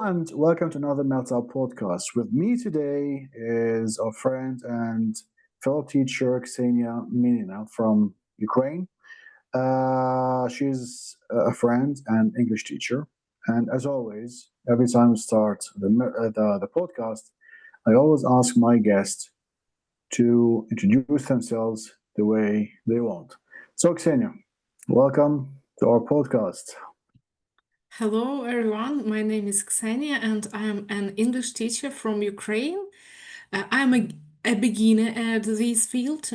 and welcome to another Meltdown podcast. With me today is our friend and fellow teacher Kseniia Minina from Ukraine. She's a friend and English teacher. And as always, every time we start the podcast, I always ask my guest to introduce themselves the way they want. So, Kseniia, welcome to our podcast. Hello, everyone. My name is Kseniia, and I am an English teacher from Ukraine. I'm a beginner at this field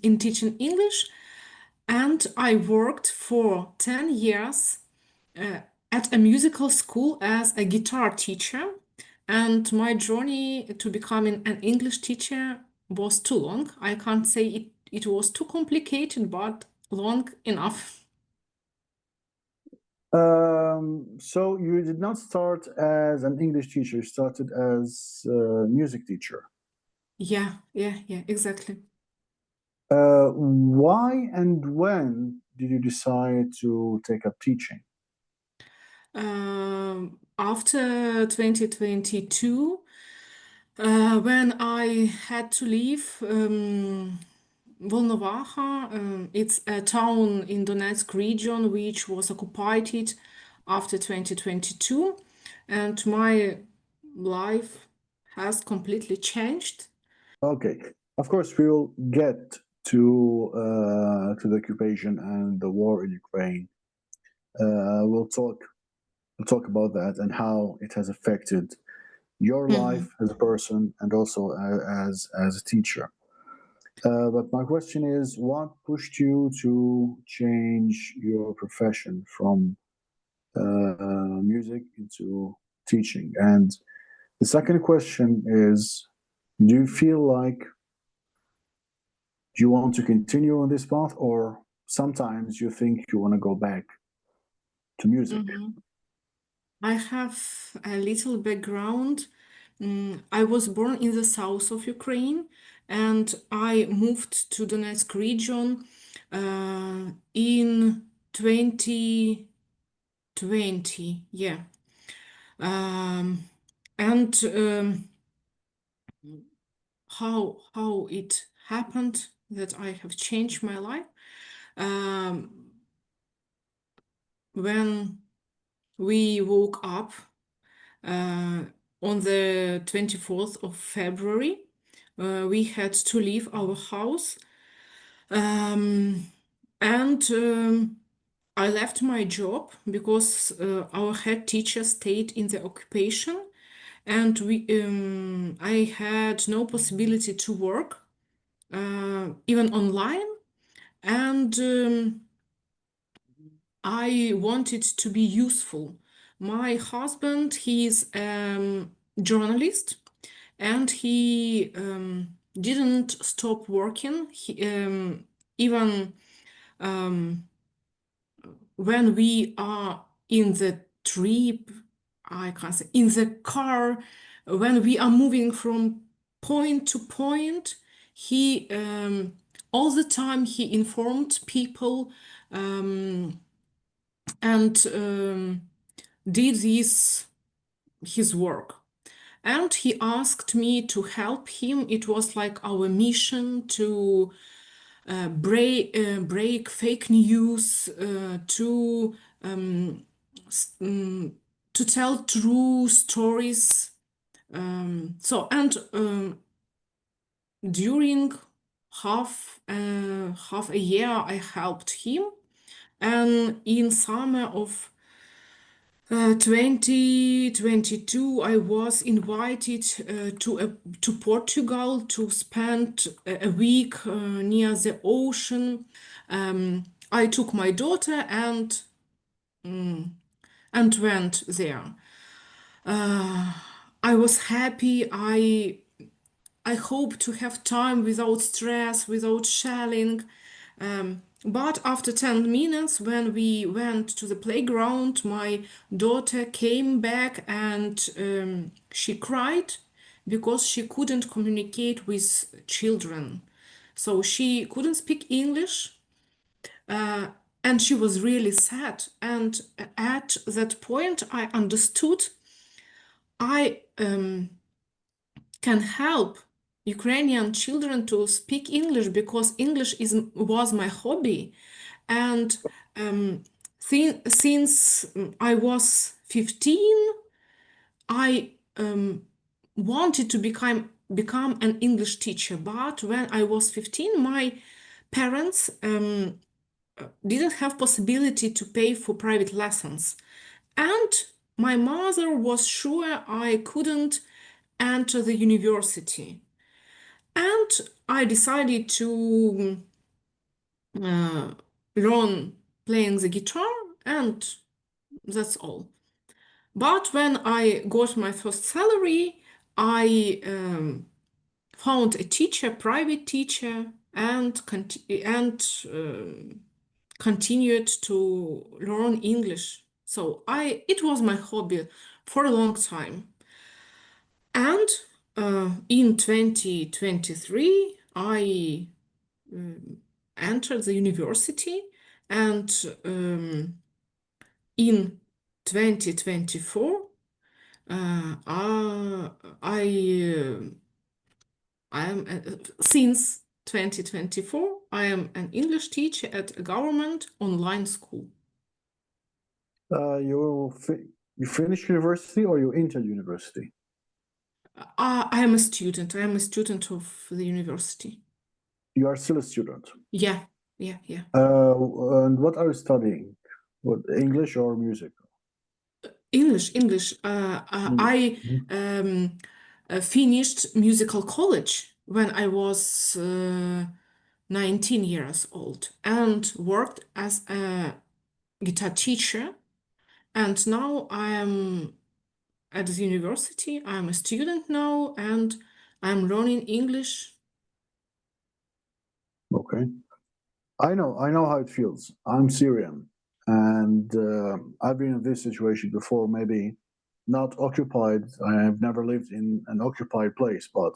in teaching English, and I worked for 10 years uh, at a musical school as a guitar teacher. And my journey to becoming an English teacher was too long. I can't say it was too complicated, but long enough. So you did not start as an English teacher, you started as a music teacher. Yeah, exactly. Why and when did you decide to take up teaching? After 2022, when I had to leave Volnovakha, it's a town in Donetsk region which was occupied after 2022, and my life has completely changed. Okay, of course we will get to the occupation and the war in Ukraine. We'll talk about that and how it has affected your life Mhm. as a person and also as a teacher. But my question is, what pushed you to change your profession from music into teaching? And the second question is, do you feel like you want to continue on this path, or sometimes you think you want to go back to music? Mhm. I have a little background. I was born in the south of Ukraine and I moved to Donetsk region in 2020. Yeah. Um, and how it happened that I have changed my life. Um, when we woke up uh, on the 24th of February, we had to leave our house. Um, and I left my job because our head teacher stayed in the occupation, and I had no possibility to work, even online. And I wanted to be useful. My husband, he is journalist, and he didn't stop working. Even um, when we are in the trip, I can't say, in the car, when we are moving from point to point, he all the time he informed people um, and did his work. And he asked me to help him. It was like our mission to break fake news, to tell true stories. And during half a year, I helped him. And in summer of 2022, I was invited to Portugal to spend a week near the ocean. I took my daughter and went there. Uh, I was happy. I hope to have time without stress, without shelling. But after 10 minutes, when we went to the playground, my daughter came back and she cried because she couldn't communicate with children. So she couldn't speak English, uh, and she was really sad. And at that point, I understood I can help Ukrainian children to speak English because English was my hobby. And since I was 15, I wanted to become an English teacher. But when I was 15, my parents didn't have possibility to pay for private lessons. And my mother was sure I couldn't enter the university. And I decided to uh, learn playing the guitar, and that's all. But when I got my first salary, I found a teacher, private teacher, and continued to learn English. So it was my hobby for a long time. And in 2023, I entered the university, and in 2024, I am since 2024, I am an English teacher at a government online school. You finished university or you entered university? I am a student. I am a student of the university. You are still a student. Yeah. And what are you studying? What, English or music? English. I Mhm. finished musical college when I was 19 years old and worked as a guitar teacher. And now I am at the university. I'm a student now and I'm learning English. Okay. I know how it feels. I'm Syrian, and I've been in this situation before. Maybe not occupied. I have never lived in an occupied place, but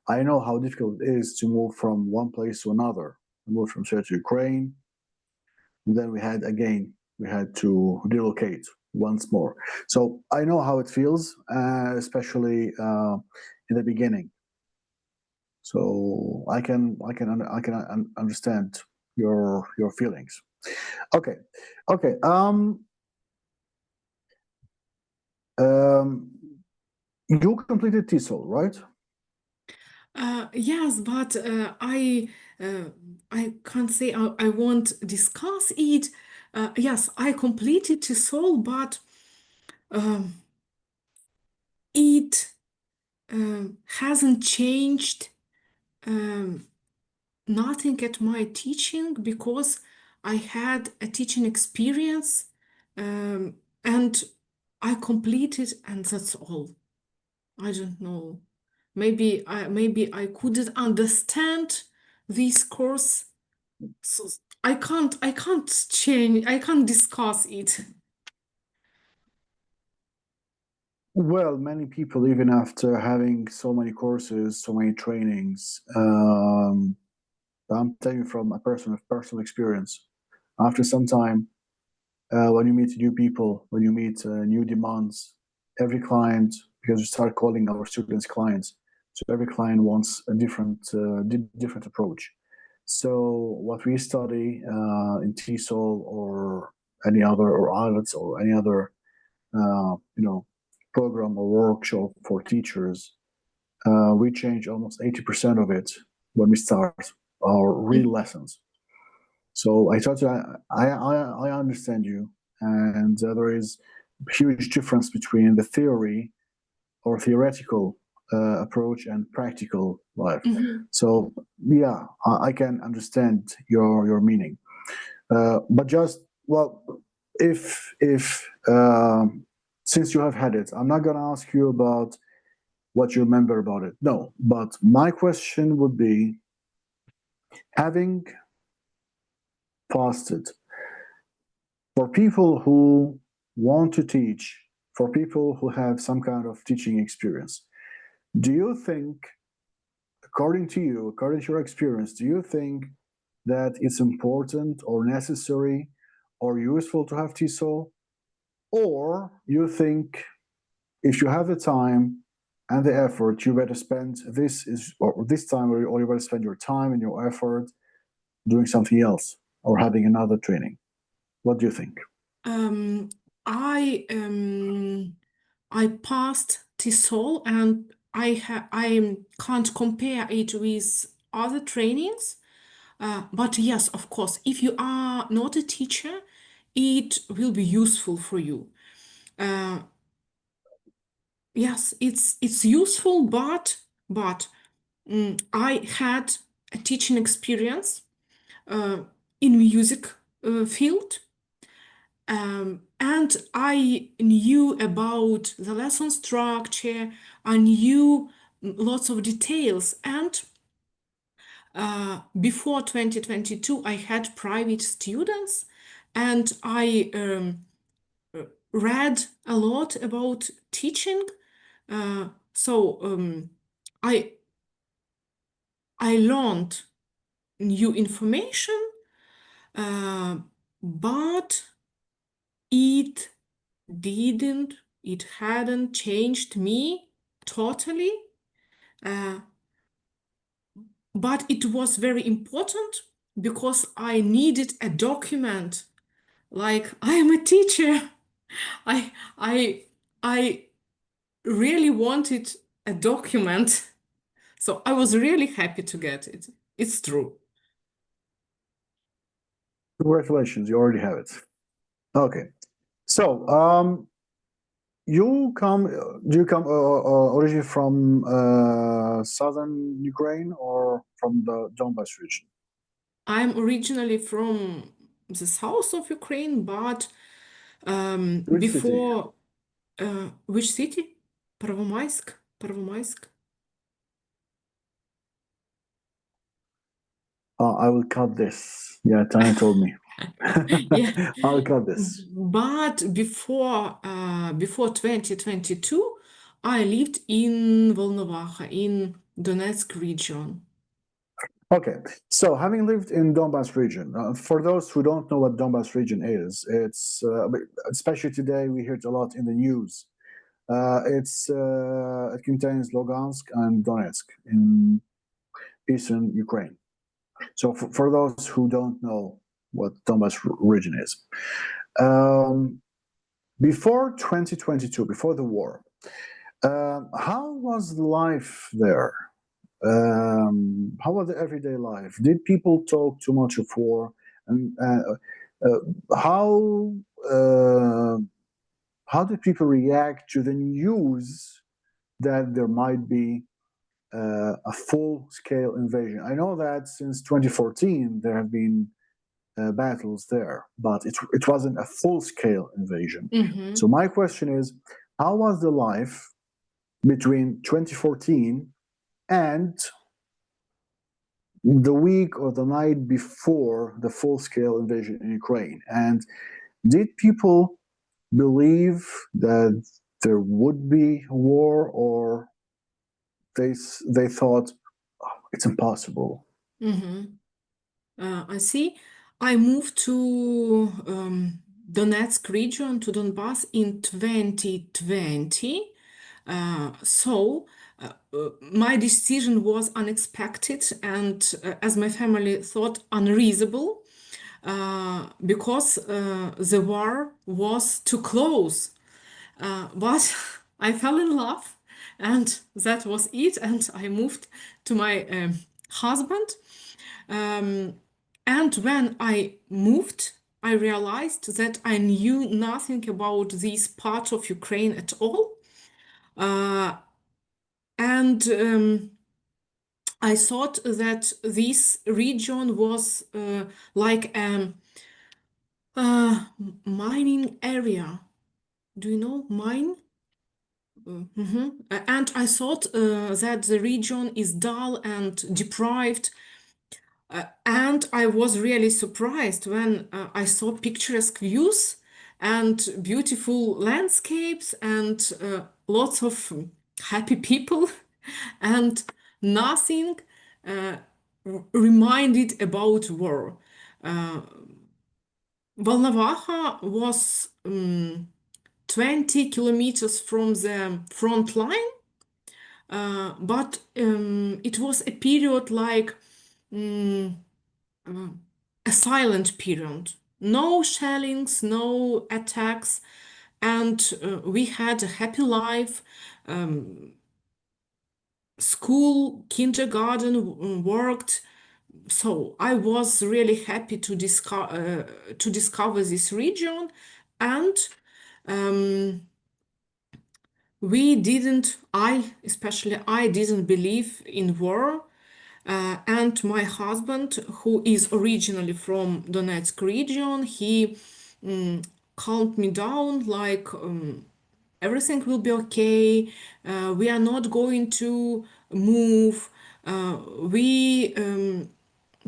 I know how difficult it is to move from one place to another. I moved from Syria to Ukraine, and then we had to relocate once more. So I know how it feels, especially in the beginning. So I can understand your feelings. Okay, okay. Um, you completed TESOL, right? Yes, but I can't say I won't discuss it. Yes, I completed to solve, but um, it hasn't changed nothing at my teaching because I had a teaching experience and I completed, and that's all. I don't know. Maybe I couldn't understand this course, so I can't change. I can't discuss it. Well, many people, even after having so many courses, so many trainings, I'm telling you from a personal experience. After some time, when you meet new people, when you meet new demands, every client, because we start calling our students clients, so every client wants a different approach. So what we study in TESOL or any other, or IELTS or any other, program or workshop for teachers, we change almost 80% of it when we start our real lessons. So I thought I understand you, and there is a huge difference between the theory or theoretical approach and practical life. Mhm. So yeah, I can understand your meaning. But just well, if since you have had it, I'm not gonna ask you about what you remember about it. No, but my question would be, having passed it, for people who want to teach, for people who have some kind of teaching experience, do you think, according to you, according to your experience, do you think that it's important or necessary or useful to have TESOL? Or you think if you have the time and the effort, you better spend this time, or you better spend your time and your effort doing something else or having another training. What do you think? Um, I I passed TESOL and I can't compare it with other trainings. But yes, of course, if you are not a teacher, it will be useful for you. Uh, yes, it's useful, but I had a teaching experience uh, in music field. And I knew about the lesson structure, I knew lots of details. And before 2022, I had private students, and I read a lot about teaching. So I I learned new information, uh, but it didn't, it hadn't changed me totally. Uh, but it was very important because I needed a document. Like, I am a teacher. I I I really wanted a document. So I was really happy to get it. It's true. Congratulations, you already have it. Okay. So, do you come originally from southern Ukraine or from the Donbas region? I'm originally from the south of Ukraine, but Which city? before which city? Первомайsk. Первомайsk. I will cut this. Yeah, Tanya told me. Yeah. I'll cut this. But before 2022, I lived in Volnovakha in Donetsk region. Okay, so having lived in Donbas region, for those who don't know what Donbas region is, it's especially today we hear it a lot in the news. It contains Lugansk and Donetsk in eastern Ukraine. So for those who don't know what Donbas region is, um, before 2022, before the war, how was life there? How was the everyday life? Did people talk too much of war? And how uh, how did people react to the news that there might be a full-scale invasion? I know that since 2014 there have been battles there, but it wasn't a full-scale invasion. Mhm. So my question is, how was the life between 2014 and the week or the night before the full-scale invasion in Ukraine? And did people believe that there would be war, or they thought, "Oh, it's impossible"? Mhm. I see. I moved to Donetsk region, to Donbass in 2020. My decision was unexpected and, as my family thought, unreasonable because the war was too close. But I fell in love, and that was it. And I moved to my husband. Um, and when I moved, I realized that I knew nothing about this part of Ukraine at all. Uh, and I thought that this region was like a mining area. Do you know mine? And I thought that the region is dull and deprived. And I was really surprised when I saw picturesque views and beautiful landscapes and lots of happy people and nothing uh, reminded about war. Uh, Volnovakha was 20 kilometers from the front line, but it was a period like mm, uh, a silent period. No shellings, no attacks, and we had a happy life. School, kindergarten worked. So I was really happy to discover this region, and um, we didn't. Especially I didn't believe in war. And my husband, who is originally from Donetsk region, he calmed me down like everything will be okay. We are not going to move. We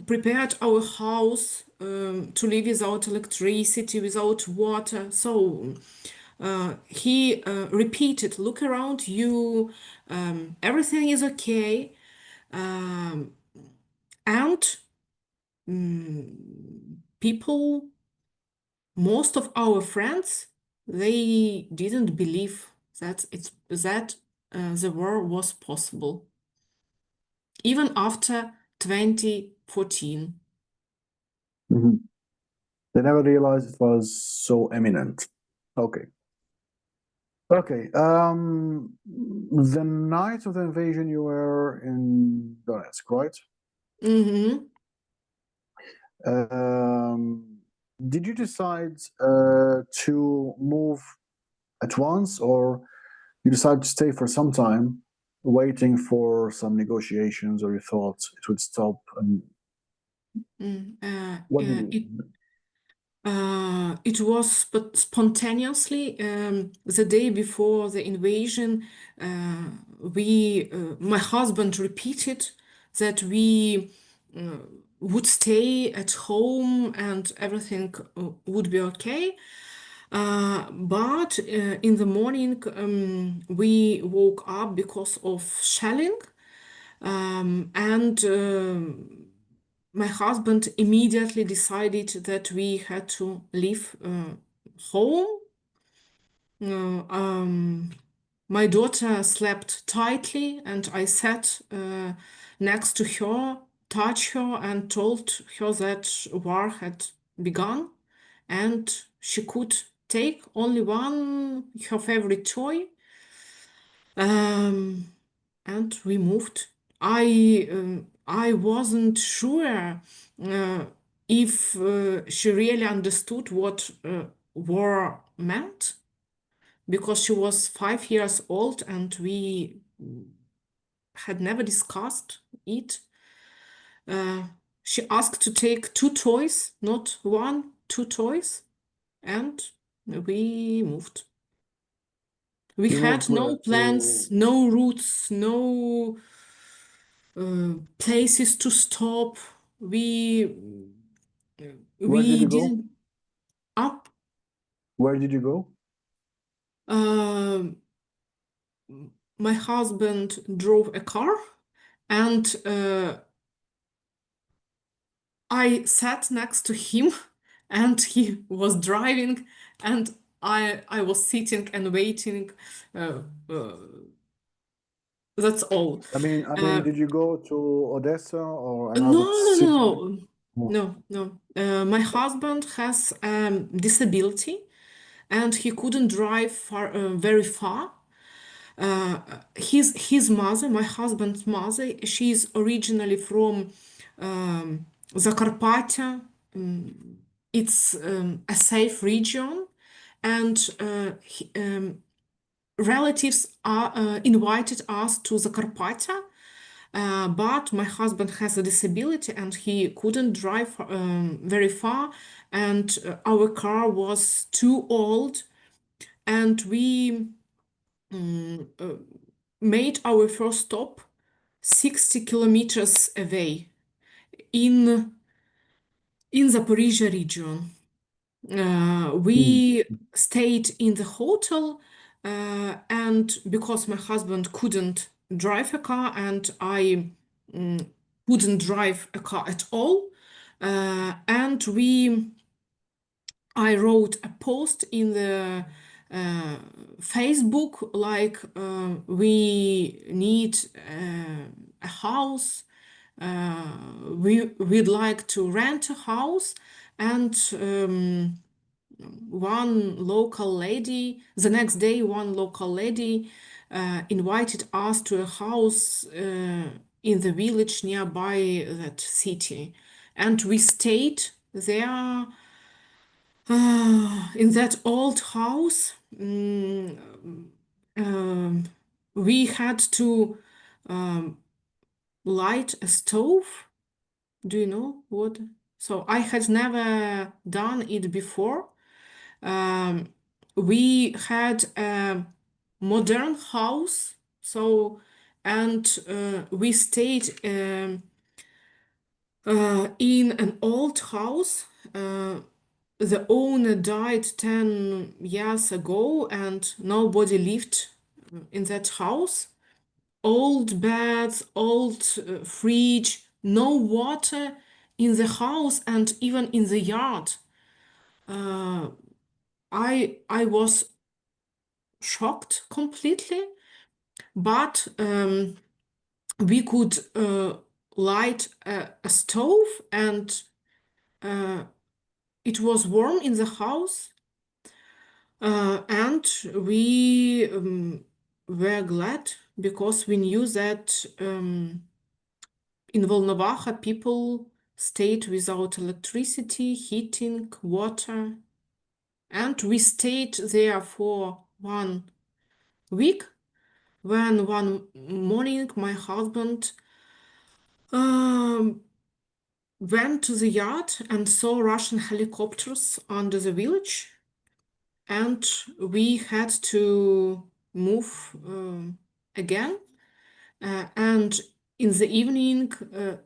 prepared our house to live without electricity, without water. So he repeated, look around you, everything is okay. Um, and people, most of our friends, they didn't believe that the war was possible, even after 2014. Mhm. They never realized it was so imminent. Okay. Okay. The night of the invasion, you were in Donetsk, right? Mhm. Um, did you decide to move at once, or you decided to stay for some time, waiting for some negotiations, or you thought it would stop? And what did you? It was spontaneously the day before the invasion. My husband repeated that we would stay at home and everything would be okay. But in the morning, we woke up because of shelling, and my husband immediately decided that we had to leave home. Uh, um, my daughter slept tightly, and I sat next to her, touched her, and told her that war had begun, and she could take only one, her favorite toy, um, and we moved. I wasn't sure if she really understood what war meant, because she was 5 years old and we had never discussed it. Uh, she asked to take two toys, not one, two toys, and we moved. We You moved had where no plans, to? no routes, no places to stop. We Where did we you go? didn't up. Where did you go? Um my husband drove a car, and I sat next to him, and he was driving, and I was sitting and waiting. Uh, uh, that's all. Uh, Did you go to Odessa or No, another no, city? no, No. no, no. My husband has disability, and he couldn't drive very far. His mother, my husband's mother, she's originally from Zakarpattia. It's a safe region, and relatives are invited us to Zakarpattia, but my husband has a disability and he couldn't drive very far, and our car was too old, and we made our first stop 60 kilometers away in Zaporizhia region. Mm. We stayed in the hotel, and because my husband couldn't drive a car and I couldn't drive a car at all, and I wrote a post in the Facebook, like we need a house, we'd like to rent a house, and the next day, one local lady invited us to a house in the village nearby that city. And we stayed there in that old house. Um, we had to light a stove. Do you know what? So I had never done it before. Um, we had a modern house, so and we stayed in an old house. The owner died 10 years ago, and nobody lived in that house. Old beds, old fridge, no water in the house and even in the yard. Uh, I was shocked completely, but we could light a stove, and uh, it was warm in the house, and we were glad because we knew that in Volnovakha people stayed without electricity, heating, water, and we stayed there for 1 week. When one morning my husband um, went to the yard and saw Russian helicopters under the village, and we had to move again. And in the evening,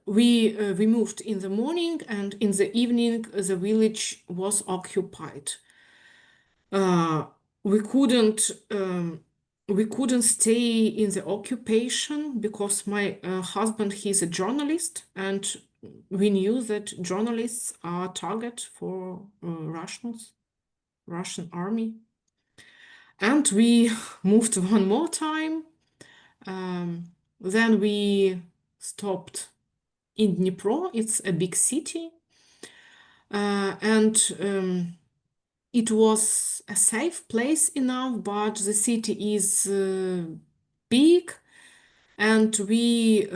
we moved in the morning, and in the evening, the village was occupied. Uh, we couldn't we couldn't stay in the occupation because my husband, he's a journalist, and we knew that journalists are target for Russian army. And we moved one more time. Then we stopped in Dnipro. It's a big city, and it was a safe place enough, but the city is big, and we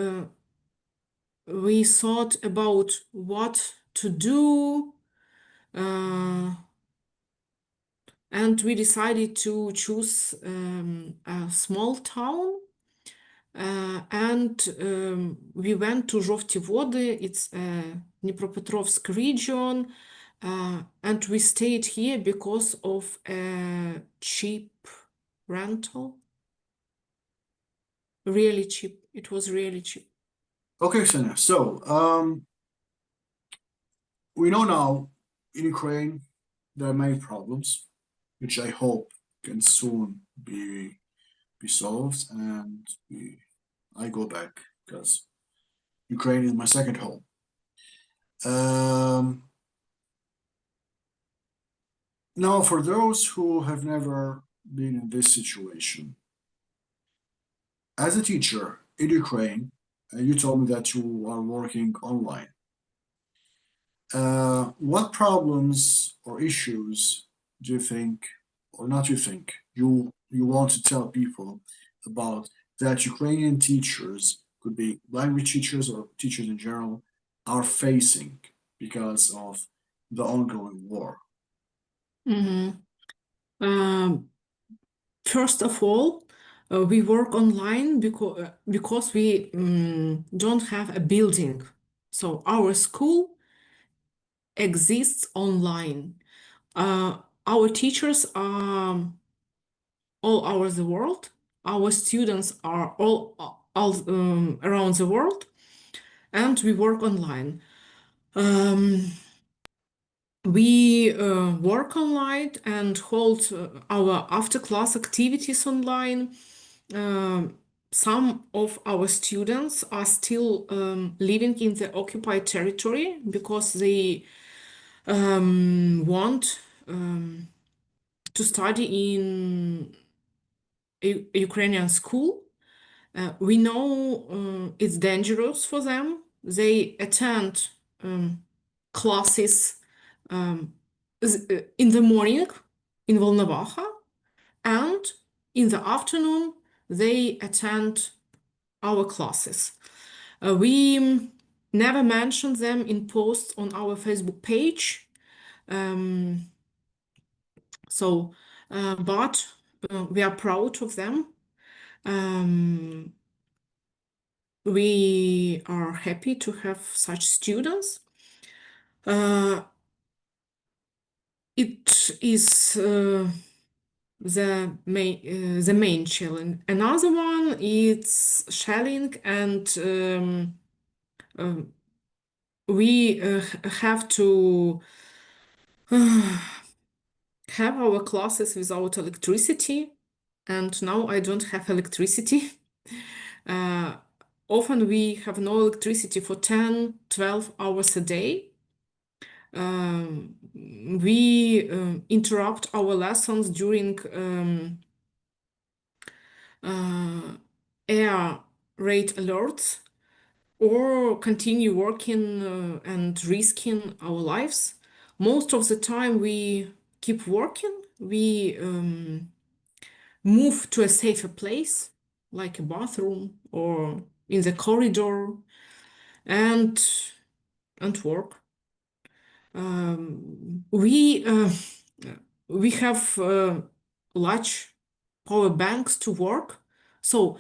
thought about what to do, and we decided to choose a small town. And we went to Zhovti Vody, it's a Dnipropetrovsk region, and we stayed here because of a cheap rental. Really cheap. It was really cheap. Okay, Ksenia. So, we know now in Ukraine there are many problems, which I hope can soon be solved, and I go back because Ukraine is my second home. Um, Now, for those who have never been in this situation, as a teacher in Ukraine, you told me that you are working online. What problems or issues do you think, or not you think, you want to tell people about that Ukrainian teachers, could be language teachers or teachers in general, are facing because of the ongoing war? Mhm. Um, First of all, we work online because we don't have a building. So our school exists online. Uh, our teachers are all over the world. Our students are all around the world, and we work online. Um, we work online and hold our after-class activities online. Um, some of our students are still living in the occupied territory because they want to study in a Ukrainian school. We know it's dangerous for them. They attend classes in the morning in Volnovakha, and in the afternoon they attend our classes. We never mention them in posts on our Facebook page. Um, but we are proud of them. Um, we are happy to have such students. It is the main challenge. Another one is shelling, and we have to have our classes without electricity, and now I don't have electricity. Uh, Often we have no electricity for 10, 12 hours a day. We interrupt our lessons during air raid alerts, or continue working and risking our lives. Most of the time we keep working. We move to a safer place, like a bathroom or in the corridor, and work. We have large power banks to work. So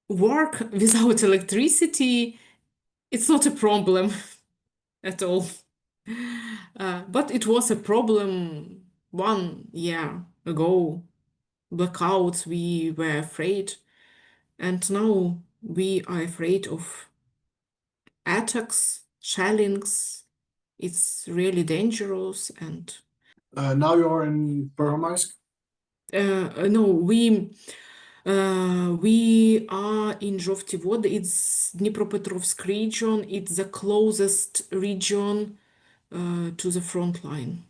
work without electricity, it's not a problem at all. But it was a problem 1 year ago. Blackouts, we were afraid, and now we are afraid of attacks, shellings. It's really dangerous. And Now you are in Perhomaisk? no, we are in Zhovtivod. It's Dnipropetrovsk region. It's the closest region to the front line.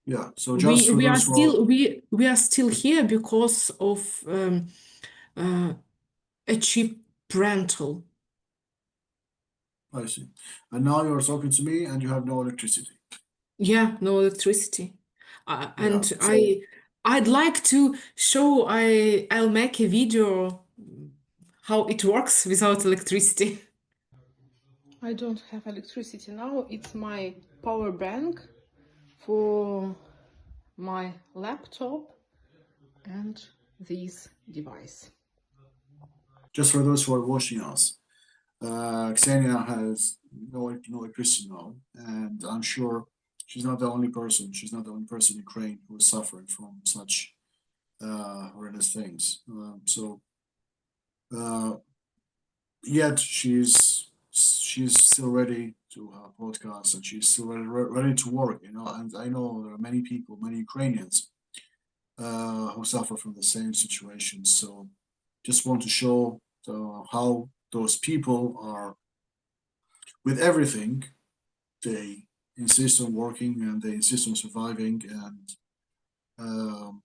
Yeah. So just for those who are, We are still here because of uh, a cheap rental. I see. And now you're talking to me and you have no electricity. Yeah, no electricity. Yeah. And So I'd like to show. I'll make a video how it works without electricity. I don't have electricity now. It's my power bank for my laptop and this device. just for those who are watching us, Ksenia has no electricity now, and I'm sure she's not the only person. She's not the only person in Ukraine who is suffering from such horrendous things. Uh, Yet she's still ready to have podcasts, and she's still ready to work. You know, and I know there are many people, many Ukrainians, who suffer from the same situation. So, just want to show how those people are with everything. They insist on working and they insist on surviving, and um,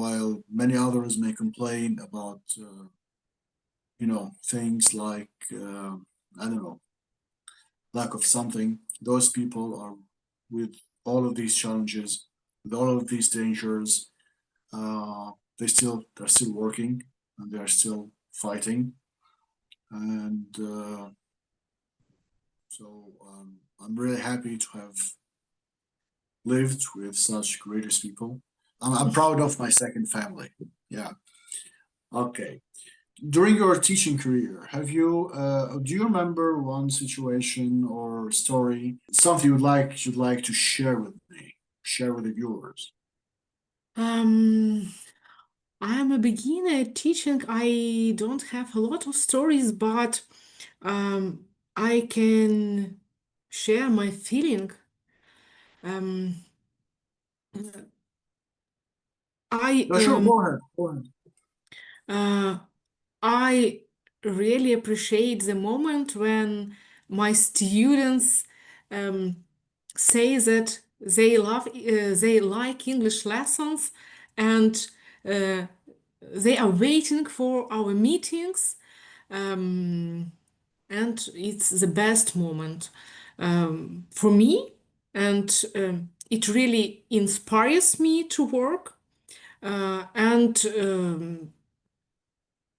while many others may complain about things like I don't know, lack of something, those people are with all of these challenges, with all of these dangers. They're still working and they're still fighting, and I'm really happy to have lived with such courageous people. I'm proud of my second family. Yeah. Okay. During your teaching career, do you remember one situation or story, something you'd like to share with me, share with the viewers? Um, I'm a beginner at teaching. I don't have a lot of stories, but um, I can share my feeling. Um, I No, sure, go ahead. Go ahead. uh, I really appreciate the moment when my students um, say that they like English lessons, and they are waiting for our meetings. And it's the best moment for me, and it really inspires me to work and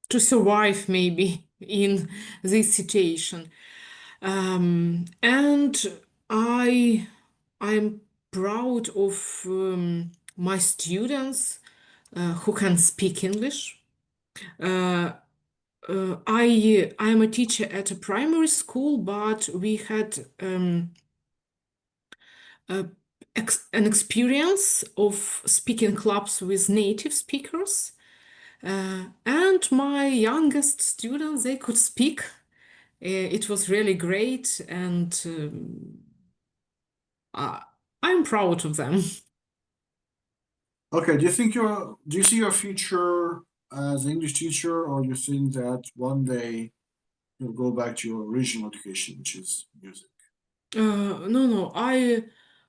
to survive maybe in this situation. And I'm proud of my students who can speak English. Uh, I'm a teacher at a primary school, but we had an experience of speaking clubs with native speakers. And my youngest students, they could speak. It was really great, and uh, I'm proud of them. Okay, do you see your future as an English teacher, or you think that one day you'll go back to your original education, which is music? No,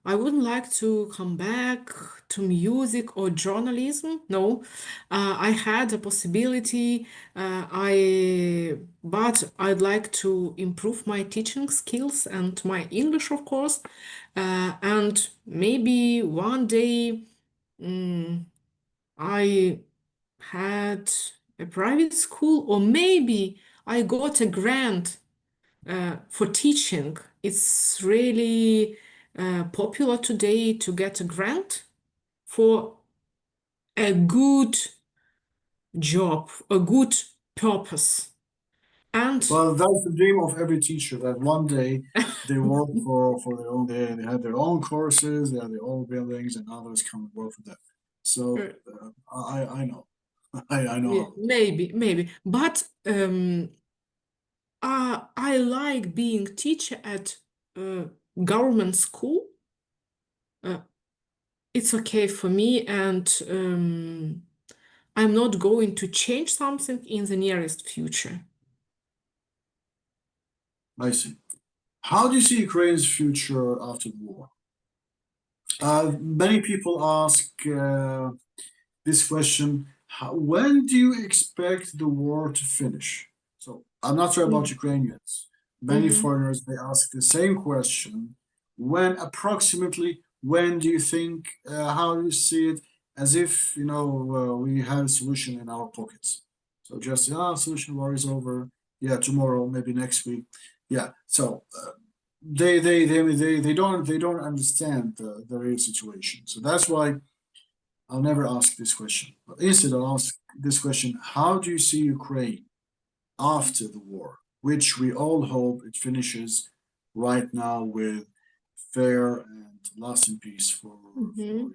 I wouldn't like to come back to music or journalism. No, I had a possibility. But I'd like to improve my teaching skills and my English, of course. And maybe one day, I had a private school, or maybe I got a grant for teaching. It's really popular today to get a grant for a good job, a good purpose. And Well, that's the dream of every teacher that one day they work for their own. They have their own courses, they have their own buildings, and others come and work for them. So I know, I know yeah, how. maybe. But I like being teacher at government school. Uh, it's okay for me, and I'm not going to change something in the nearest future. I see. How do you see Ukraine's future after the war? Many people ask this question: when do you expect the war to finish? So I'm not sure about Ukrainians. Many Mhm. foreigners they ask the same question: when approximately? When do you think? How do you see it? As if we have a solution in our pockets. So just solution, war is over. Yeah, tomorrow, maybe next week. Yeah. So they don't understand the real situation. So that's why I'll never ask this question. But instead, I'll ask this question: how do you see Ukraine after the war, which we all hope it finishes right now with fair and lasting peace for Mhm. Ukraine.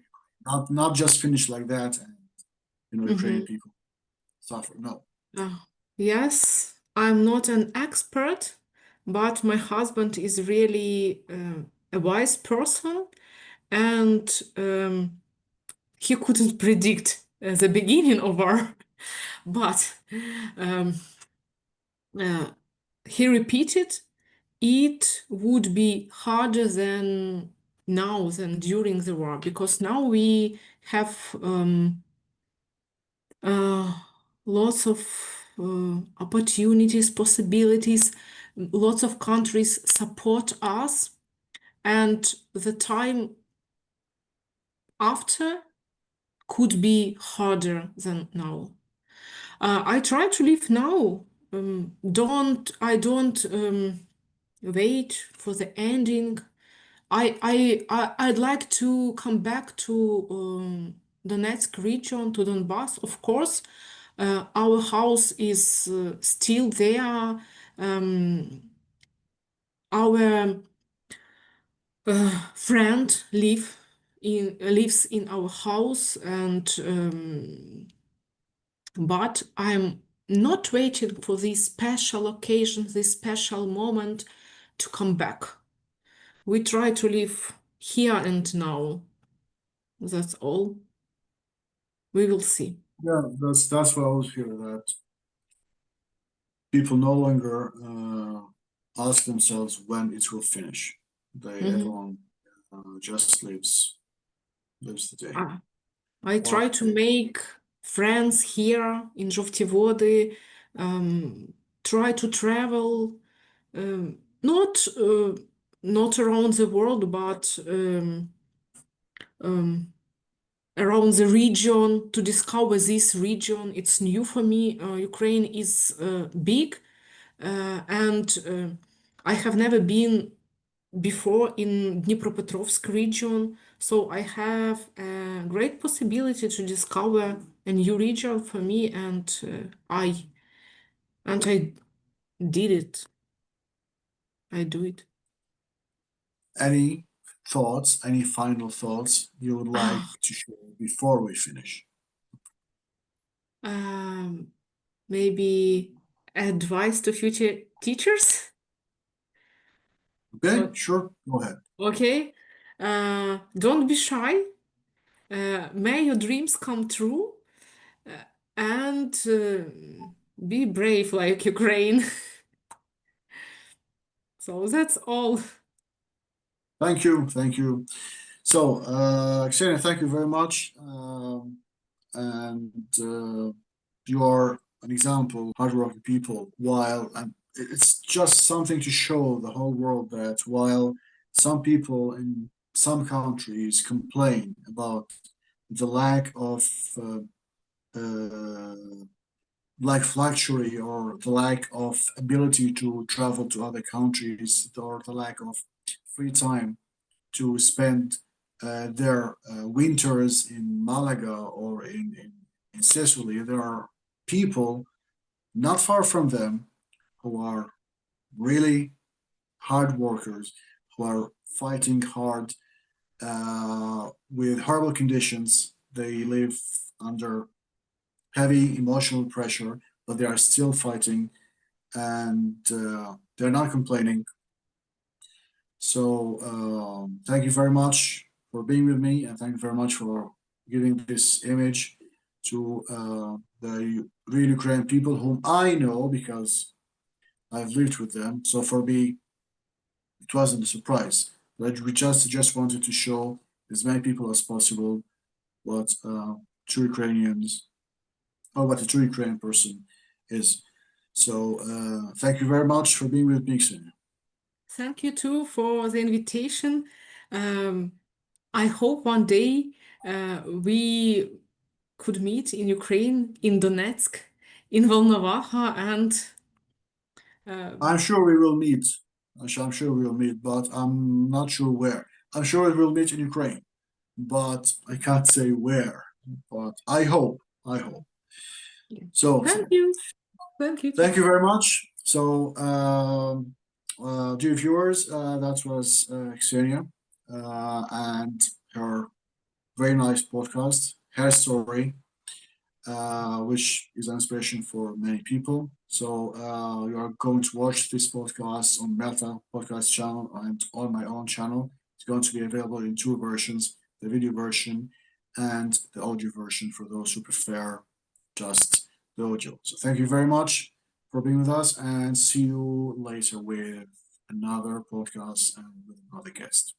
Not just finish like that and Ukrainian Mhm. people suffer. No. Uh, yes, I'm not an expert, but my husband is really a wise person, and he couldn't predict the beginning of war, but um, uh, he repeated it would be harder than now than during the war, because now we have uh, lots of opportunities, possibilities. Lots of countries support us, and the time after could be harder than now. I try to live now. Don't wait for the ending. I'd like to come back to Donetsk region, to Donbass. Of course, our house is still there. Our friend lives in our house, and but I'm not waiting for this special occasion, this special moment to come back. We try to live here and now. That's all. We will see. Yeah, that's what I always hear that people no longer ask themselves when it will finish. They Mhm. everyone just lives the day. I try to make friends here in Жовті Води, try to travel, not not around the world, but around the region to discover this region. It's new for me. Ukraine is big, and I have never been before in Dnipropetrovsk region, so I have a great possibility to discover a new region for me, and I did it. I do it. Any thoughts, any final thoughts you would like Ah, to share before we finish? maybe advice to future teachers. Okay, O- sure, go ahead. Okay. Don't be shy. May your dreams come true, and be brave like Ukraine. So that's all. Thank you, thank you. So, Ksenia, thank you very much. And you are an example of hardworking people. While it's just something to show the whole world that while some people in some countries complain about the lack of uh, luxury or the lack of ability to travel to other countries or the lack of free time to spend their winters in Malaga or in Sicily, there are people not far from them who are really hard workers, who are fighting hard with horrible conditions. They live under heavy emotional pressure, but they are still fighting and they're not complaining. So thank you very much for being with me, and thank you very much for giving this image to the real Ukrainian people whom I know because I've lived with them. So for me, it wasn't a surprise. But we just wanted to show as many people as possible what true Ukrainians or what a true Ukrainian person is. So thank you very much for being with me, Ksenia. Thank you too for the invitation. I hope one day we could meet in Ukraine, in Donetsk, in Volnovakha, and I'm sure we will meet. I'm sure we will meet, but I'm not sure where. I'm sure we will meet in Ukraine, but I can't say where. But I hope. I hope. yeah. So Thank you. Thank you too. thank you very much. So, dear viewers, that was Ksenia and her very nice podcast, her story, which is an inspiration for many people. So you are going to watch this podcast on Meta podcast channel and on my own channel. It's going to be available in two versions: the video version and the audio version for those who prefer just the audio. So thank you very much for being with us, and see you later with another podcast and with another guest.